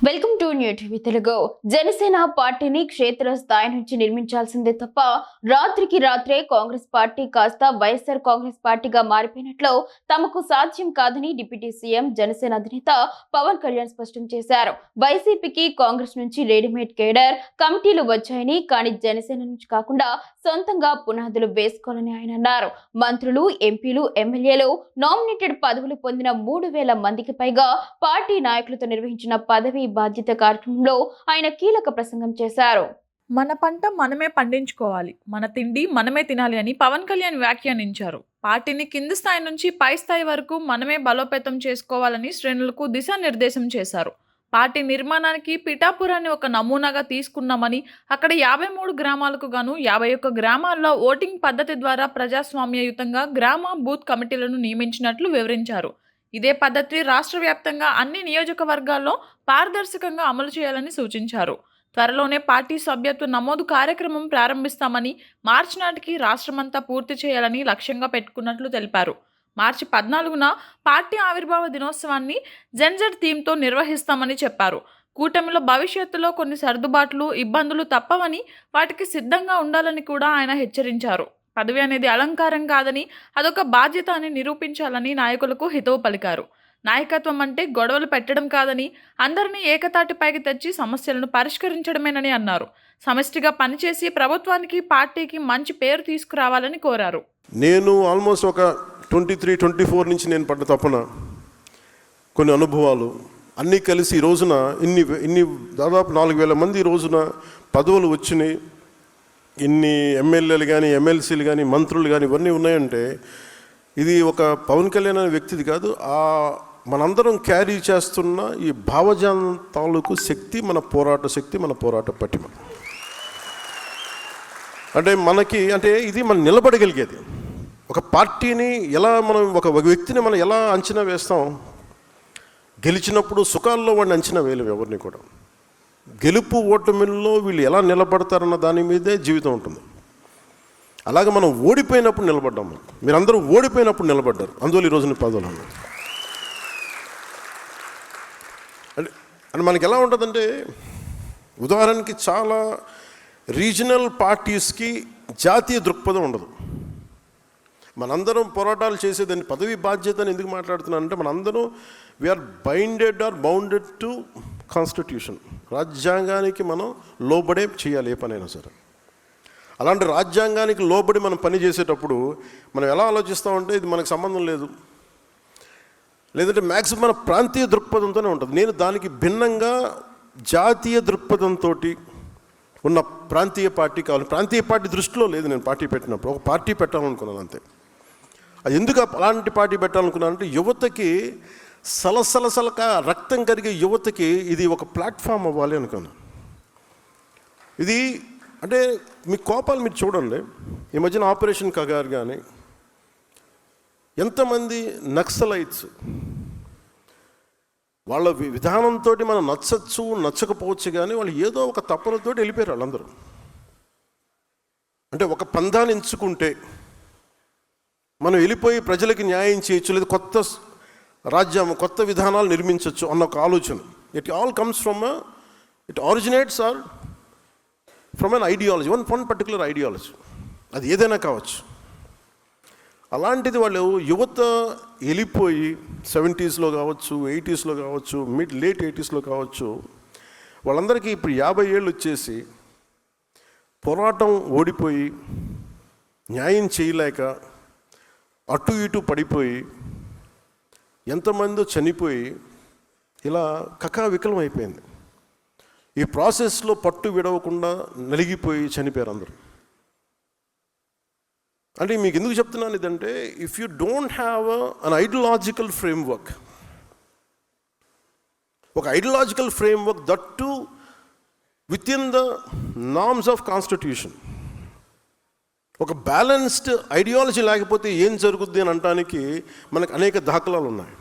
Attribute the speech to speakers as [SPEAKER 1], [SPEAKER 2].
[SPEAKER 1] Welcome to new TV Telugu. Janasena పార్టీని క్షేత్ర స్థాయి నుంచి నిర్మించాల్సిందే తప్ప రాత్రికి రాత్రే కాంగ్రెస్ పార్టీ కాస్త వైఎస్ఆర్ కాంగ్రెస్ పార్టీగా మారిపోయినట్లు తమకు సాధ్యం కాదని డిప్యూటీ సీఎం జనసేన అధినేత పవన్ కళ్యాణ్ స్పష్టం చేశారు. వైసీపీకి కాంగ్రెస్ నుంచి రెడీమేడ్ కేడర్ కమిటీలు వచ్చాయని, కానీ జనసేన నుంచి కాకుండా సొంతంగా పునాదులు వేసుకోవాలని ఆయన అన్నారు. మంత్రులు, ఎంపీలు, ఎమ్మెల్యేలు నామినేటెడ్ పదవులు పొందిన 3,000 మందికి పైగా పార్టీ నాయకులతో నిర్వహించిన పదవి బాధ్యత కార్యక్రమంలో ఆయన కీలక ప్రసంగం చేశారు.
[SPEAKER 2] మన పంట మనమే పండించుకోవాలి, మన తిండి మనమే తినాలి అని పవన్ కళ్యాణ్ వ్యాఖ్యానించారు. పార్టీని కింది స్థాయి నుంచి పై స్థాయి వరకు మనమే బలోపేతం చేసుకోవాలని శ్రేణులకు దిశానిర్దేశం చేశారు. పార్టీ నిర్మాణానికి పిఠాపురాన్ని ఒక నమూనాగా తీసుకున్నామని, అక్కడ 53 గ్రామాలకు గాను 51 గ్రామాల్లో ఓటింగ్ పద్ధతి ద్వారా ప్రజాస్వామ్యయుతంగా గ్రామ బూత్ కమిటీలను నియమించినట్లు వివరించారు. ఇదే పద్ధతి రాష్ట్ర వ్యాప్తంగా అన్ని నియోజకవర్గాల్లో పారదర్శకంగా అమలు చేయాలని సూచించారు. త్వరలోనే పార్టీ సభ్యత్వ నమోదు కార్యక్రమం ప్రారంభిస్తామని, మార్చి నాటికి రాష్ట్రమంతా పూర్తి చేయాలని లక్ష్యంగా పెట్టుకున్నట్లు తెలిపారు. మార్చి 14న పార్టీ ఆవిర్భావ దినోత్సవాన్ని జెన్జెడ్ థీమ్తో నిర్వహిస్తామని చెప్పారు. కూటమిలో భవిష్యత్తులో కొన్ని సర్దుబాట్లు, ఇబ్బందులు తప్పవని, వాటికి సిద్ధంగా ఉండాలని కూడా ఆయన హెచ్చరించారు. పదవి అనేది అలంకారం కాదని, అదొక బాధ్యత అని నిరూపించాలని నాయకులకు హితవు పలికారు. నాయకత్వం అంటే గొడవలు పెట్టడం కాదని, అందరినీ ఏకతాటిపైకి తెచ్చి సమస్యలను పరిష్కరించడమేనని అన్నారు. సమిష్టిగా పనిచేసి ప్రభుత్వానికి, పార్టీకి మంచి పేరు తీసుకురావాలని కోరారు.
[SPEAKER 3] నేను ఆల్మోస్ట్ ఒక 23-24 నుంచి నేను పడ్డ తపన, కొన్ని అనుభవాలు అన్నీ కలిసి ఈ రోజున ఇన్ని దాదాపు 4,000 మంది ఈ రోజున పదవులు వచ్చినాయి. ఇన్ని ఎమ్మెల్యేలు కానీ, ఎమ్మెల్సీలు కానీ, మంత్రులు కానీ ఇవన్నీ ఉన్నాయంటే ఇది ఒక పవన్ కళ్యాణ్ అనే వ్యక్తిది కాదు, మనందరం క్యారీ చేస్తున్న ఈ భావజాలం తాలూకు శక్తి, మన పోరాట శక్తి, మన పోరాట పటిమ. అంటే ఇది మనం నిలబడగలిగేది. ఒక పార్టీని ఎలా ఒక వ్యక్తిని మనం ఎలా అంచనా వేస్తాం? గెలిచినప్పుడు సుఖాల్లో వాడిని అంచనా వేయలేము ఎవరిని కూడా. గెలుపు ఓటమిల్లో వీళ్ళు ఎలా నిలబడతారన్న దాని మీదే జీవితం ఉంటుంది. అలాగే మనం ఓడిపోయినప్పుడు నిలబడ్డాం. మీరందరూ ఓడిపోయినప్పుడు నిలబడ్డారు, అందువల్ల ఈరోజు పదవులు ఉన్నాయి. అంటే మనకి ఎలా ఉంటుందంటే, ఉదాహరణకి చాలా రీజనల్ పార్టీస్కి జాతీయ దృక్పథం ఉండదు. మనందరం పోరాటాలు చేసేదాన్ని పదవి బాధ్యత అని ఎందుకు మాట్లాడుతున్నానంటే, మనందరం వీఆర్ బౌండెడ్ టు కాన్స్టిట్యూషన్. రాజ్యాంగానికి మనం లోబడే చేయాలి ఏ పనైనా సరే. అలాంటి రాజ్యాంగానికి లోబడి మనం పని చేసేటప్పుడు మనం ఎలా ఆలోచిస్తామంటే, ఇది మనకు సంబంధం లేదు, లేదంటే మ్యాక్సిమం మన ప్రాంతీయ దృక్పథంతోనే ఉంటుంది. నేను దానికి భిన్నంగా జాతీయ దృక్పథంతో ఉన్న ప్రాంతీయ పార్టీ కావాలి. ప్రాంతీయ పార్టీ దృష్టిలో లేదు నేను పార్టీ పెట్టినప్పుడు. ఒక పార్టీ పెట్టాలనుకున్నాను అంతే. అది ఎందుకు అలాంటి పార్టీ పెట్టాలనుకున్నానంటే, యువతకి సలసలసలక రక్తం కరిగే యువతకి ఇది ఒక ప్లాట్ఫామ్ అవ్వాలి అనుకున్నాను. ఇది అంటే మీ కోపాలు మీరు చూడండి. ఈ మధ్యన ఆపరేషన్ కగార్ కానీ ఎంతమంది నక్సలైట్స్ వాళ్ళ విధానంతో మనం నచ్చచ్చు నచ్చకపోవచ్చు, కానీ వాళ్ళు ఏదో ఒక తపనతో వెళ్ళిపోయారు వాళ్ళందరూ. అంటే ఒక పందాన్ని ఎంచుకుంటే మనం వెళ్ళిపోయి ప్రజలకి న్యాయం చేయొచ్చు, లేదా కొత్త రాజ్యం, కొత్త విధానాలు నిర్మించవచ్చు అన్న ఒక ఆలోచన. It all comes it originates from an ideology, one particular ideology. అది ఏదైనా కావచ్చు. అలాంటిది వాళ్ళు యువత వెళ్ళిపోయి 70s కావచ్చు, 80s కావచ్చు, లేట్ 80s కావచ్చు, వాళ్ళందరికీ ఇప్పుడు 50 ఏళ్ళు వచ్చేసి పోరాటం ఓడిపోయి, న్యాయం చేయలేక అటు ఇటు పడిపోయి, ఎంతమందో చనిపోయి ఇలా కకావికలం అయిపోయింది. ఈ ప్రాసెస్లో పట్టు విడవకుండా నలిగిపోయి చనిపోయారు అందరూ. అంటే మీకు ఎందుకు చెప్తున్నాను ఇదంటే, if you don't have an ideological framework, ఒక ideological framework that to within the norms of constitution, ఒక బ్యాలెన్స్డ్ ఐడియాలజీ లేకపోతే ఏం జరుగుద్ది అని అనడానికి మనకు అనేక దాఖలాలు ఉన్నాయి.